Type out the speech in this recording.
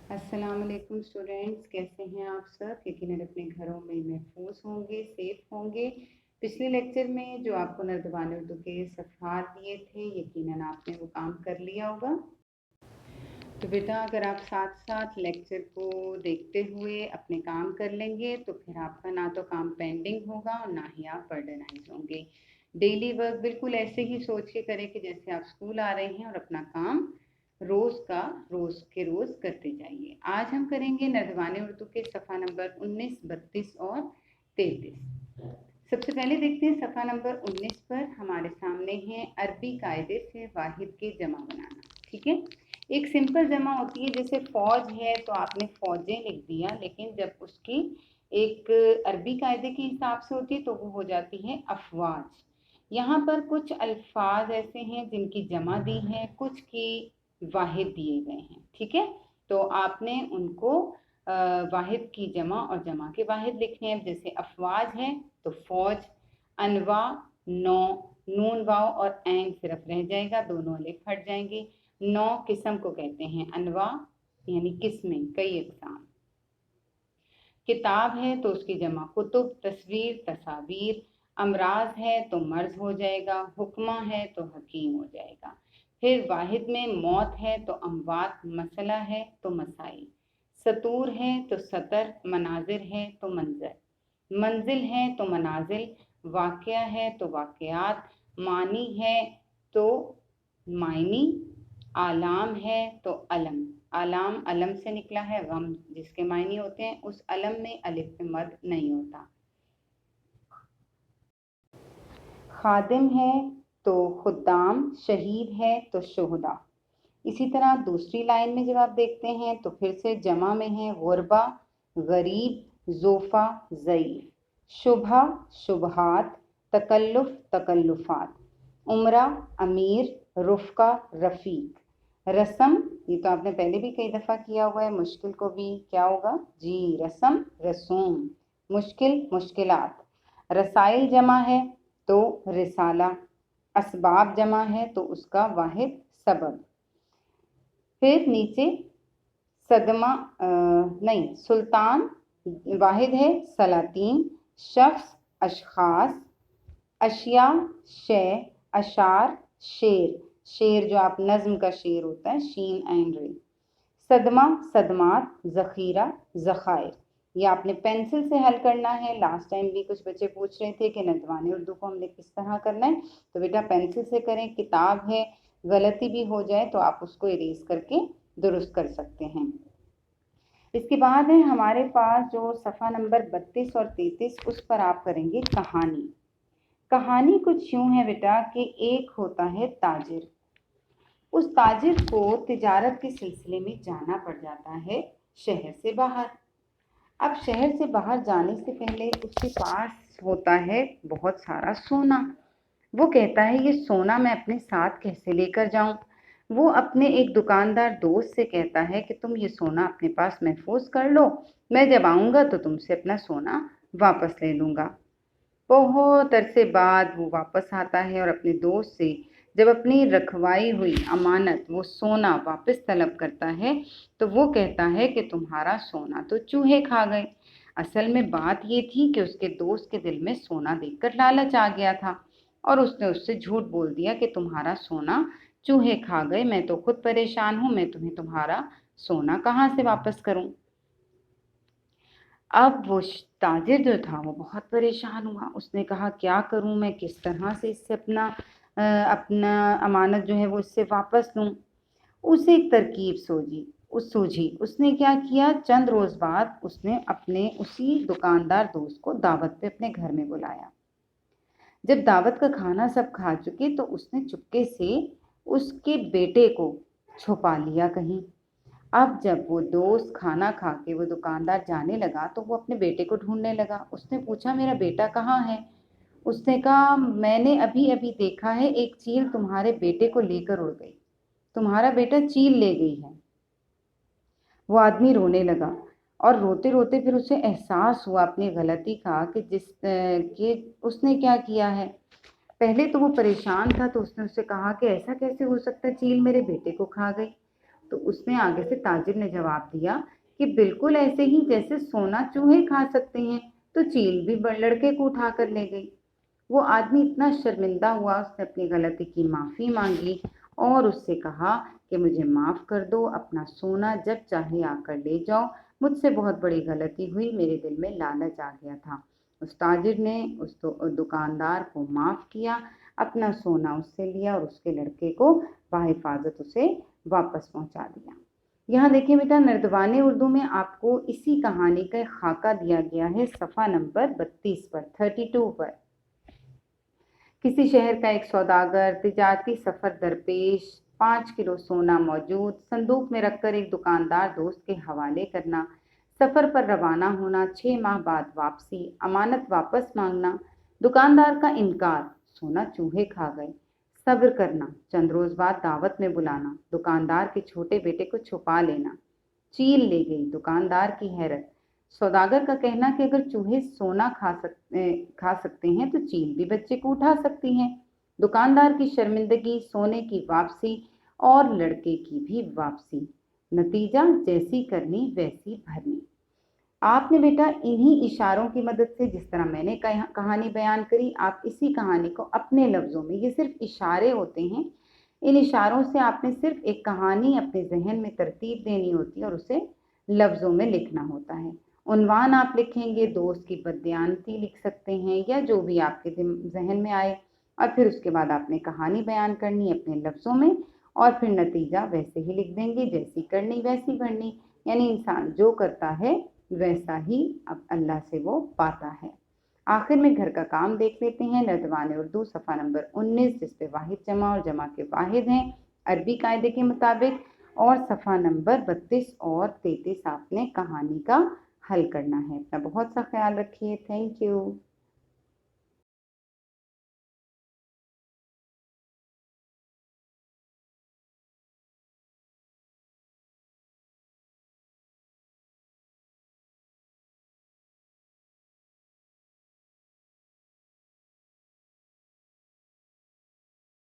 अस्सलाम वालेकुम स्टूडेंट्स, कैसे हैं आप सब। यकीनन अपने घरों में महफूज होंगे, सेफ होंगे। पिछले लेक्चर में जो आपको नर्दबान उर्दू के सफ़हात दिए थे, यकीनन आपने वो काम कर लिया होगा। तो बेटा अगर आप साथ साथ लेक्चर को देखते हुए अपने काम कर लेंगे तो फिर आपका ना तो काम पेंडिंग होगा और ना ही आप बर्डनाइज होंगे। डेली वर्क बिल्कुल ऐसे ही सोच के करें कि जैसे आप स्कूल आ रहे हैं और अपना काम रोज़ का रोज़ के रोज़ करते जाइए। आज हम करेंगे नर्दबान उर्दू के सफ़ा नंबर 19, 32 और 33। सबसे पहले देखते हैं सफ़ा नंबर 19 पर हमारे सामने है अरबी कायदे से वाहिद के जमा बनाना। ठीक है, एक सिंपल जमा होती है, जैसे फौज है तो आपने फौजें लिख दिया, लेकिन जब उसकी एक अरबी कायदे के हिसाब से होती है तो वो हो जाती है अफवाज। यहाँ पर कुछ अल्फाज ऐसे हैं जिनकी जमा दी है, कुछ की वाहिद दिए गए हैं। ठीक है, तो आपने उनको वाहिद की जमा और जमा के वाहिद लिखने हैं। जैसे अफवाज है तो फौज, अनवा, नौ, नून वाव और ऐन सिर्फ रह जाएगा, दोनों अलिफ हट जाएंगे। 9 किस्म को कहते हैं अनवा, यानी किस्में, कई अक़साम। किताब है तो उसकी जमा कुतुब, तस्वीर तसावीर। अमराज है तो मर्ज हो जाएगा, हुक्मा है तो हकीम हो जाएगा। फिर वाहिद में मौत है तो अमवात, मसला है तो मसाइल। सतूर है तो सतर, मनाजिर है तो मंजर, मंजिल है तो मनाजिल, वाक़या है तो वाक़यात, मानी है तो मायनी, आलाम है तो अलम। आलाम अलम से निकला है, गम जिसके मायने होते हैं, उस अलम में अलिफ पे मद नहीं होता। खादिम है तो खुद्दाम, शहीद है तो शुहदा। इसी तरह दूसरी लाइन में जब आप देखते हैं तो फिर से जमा में है गुरबा, गरीब, जोफ़ा, ज़ईफ़, शुबहा, शुबहात, तकल्लुफ़, तकल्लुफ़ात, उमरा, अमीर, रुफ़का, रफ़ीक। रस्म, ये तो आपने पहले भी कई दफ़ा किया हुआ है, मुश्किल को भी क्या होगा जी, रस्म, रसूम। मुश्किल, मुश्किलात। रसाइल जमा है तो रिसाला, असबाब जमा है तो उसका वाहिद सबब। फिर नीचे सदमा नहीं, सुल्तान वाहिद है सलातीन, शख्स, अशखास, अशिया, शय, अशार, शेर। शेर जो आप नज्म का शेर होता है, शीन ऐन रे। सदमा, सदमात, ज़ख़ीरा, ज़ख़ायर। ये आपने पेंसिल से हल करना है। लास्ट टाइम भी कुछ बच्चे पूछ रहे थे कि नज़वान उर्दू को हमने किस तरह करना है, तो बेटा पेंसिल से करें। किताब है, गलती भी हो जाए तो आप उसको इरेज करके दुरुस्त कर सकते हैं। इसके बाद है हमारे पास जो सफ़ा नंबर 32 और 33, उस पर आप करेंगे कहानी। कहानी कुछ यूँ है बेटा कि एक होता है ताजिर, उस ताजिर को तिजारत के सिलसिले में जाना पड़ जाता है शहर से बाहर। अब शहर से बाहर जाने से पहले उसके पास होता है बहुत सारा सोना। वो कहता है ये सोना मैं अपने साथ कैसे लेकर जाऊं। वो अपने एक दुकानदार दोस्त से कहता है कि तुम ये सोना अपने पास महफूज कर लो, मैं जब आऊँगा तो तुमसे अपना सोना वापस ले लूँगा। बहुत अरसे बाद वो वापस आता है और अपने दोस्त से जब अपनी रखवाई हुई अमानत, वो सोना वापस तलब करता है, तो वो कहता है कि तुम्हारा सोना तो चूहे खा गए। असल में बात ये थी कि उसके दोस्त के दिल में सोना देखकर लालच आ गया था और उसने उससे झूठ बोल दिया कि तुम्हारा सोना चूहे खा गए, मैं तो खुद परेशान हूँ, मैं तुम्हें तुम्हारा सोना कहाँ से वापस करूँ। अब वो ताजिर जो था वो बहुत परेशान हुआ। उसने कहा क्या करूं मैं, किस तरह से इससे अपना अमानत जो है वो इससे वापस लूं। उसे एक तरकीब सूझी। उसने क्या किया, चंद रोज बाद उसने अपने उसी दुकानदार दोस्त को दावत पे अपने घर में बुलाया। जब दावत का खाना सब खा चुके तो उसने चुपके से उसके बेटे को छुपा लिया कहीं। अब जब वो दोस्त खाना खा के वो दुकानदार जाने लगा तो वो अपने बेटे को ढूंढने लगा। उसने पूछा मेरा बेटा कहाँ है। उसने कहा मैंने अभी अभी देखा है एक चील तुम्हारे बेटे को लेकर उड़ गई, तुम्हारा बेटा चील ले गई है। वो आदमी रोने लगा और रोते रोते फिर उसे एहसास हुआ अपनी गलती का कि उसने क्या किया है। पहले तो वो परेशान था तो उसने उससे कहा कि ऐसा कैसे हो सकता है, चील मेरे बेटे को खा गई। तो उसने आगे से ताजिर ने जवाब दिया कि बिल्कुल ऐसे ही जैसे सोना चूहे खा सकते हैं। तो चील भी लड़के को उठा कर ले गई। वो आदमी इतना शर्मिंदा हुआ, उसने अपनी गलती की माफ़ी मांगी और उससे कहा कि मुझे माफ़ कर दो, अपना सोना जब चाहे आकर ले जाओ, मुझसे बहुत बड़ी गलती हुई, मेरे दिल में लालच आ गया था। उस ताजिर ने उस दुकानदार को माफ़ किया, अपना सोना उससे लिया और उसके लड़के को बाहिफाजत उसे वापस पहुंचा दिया। यहाँ देखिए बेटा, नर्दवाने उर्दू में आपको इसी कहानी का एक खाका दिया गया है सफ़ा नंबर 32 पर, 32 पर। किसी शहर का एक सौदागर, तिजारती सफर दरपेश, 5 किलो सोना मौजूद, संदूक में रखकर एक दुकानदार दोस्त के हवाले करना, सफर पर रवाना होना, 6 माह बाद वापसी, अमानत वापस मांगना, दुकानदार का इनकार, सोना चूहे खा गए, सब्र करना, चंद रोज बाद दावत में बुलाना, दुकानदार के छोटे बेटे को छुपा लेना, चील ले गई, दुकानदार की हैरत, सौदागर का कहना कि अगर चूहे सोना खा सकते हैं तो चील भी बच्चे को उठा सकती हैं, दुकानदार की शर्मिंदगी, सोने की वापसी और लड़के की भी वापसी, नतीजा जैसी करनी वैसी भरनी। आपने बेटा इन्हीं इशारों की मदद से, जिस तरह मैंने कहानी बयान करी, आप इसी कहानी को अपने लफ्ज़ों में, ये सिर्फ इशारे होते हैं, इन इशारों से आपने सिर्फ एक कहानी अपने जहन में तरतीब देनी होती है और उसे लफ्ज़ों में लिखना होता है। उन्वान आप लिखेंगे, दोस्त की बददियानती लिख सकते हैं या जो भी आपके जहन में आए, और फिर उसके बाद आपने कहानी बयान करनी अपने लफ्ज़ों में और फिर नतीजा वैसे ही लिख देंगे, जैसी करनी वैसी भरनी। यानी इंसान जो करता है वैसा ही अब अल्लाह से वो पाता है। आखिर में घर का काम देख लेते हैं। नर्दवान उर्दू सफ़ा नंबर 19, जिस पे वाहिद जमा और जमा के वाहिद हैं अरबी कायदे के मुताबिक, और सफ़ा नंबर 32 और 33 आपने कहानी का हल करना है। अपना बहुत सा ख्याल रखिए। Thank you.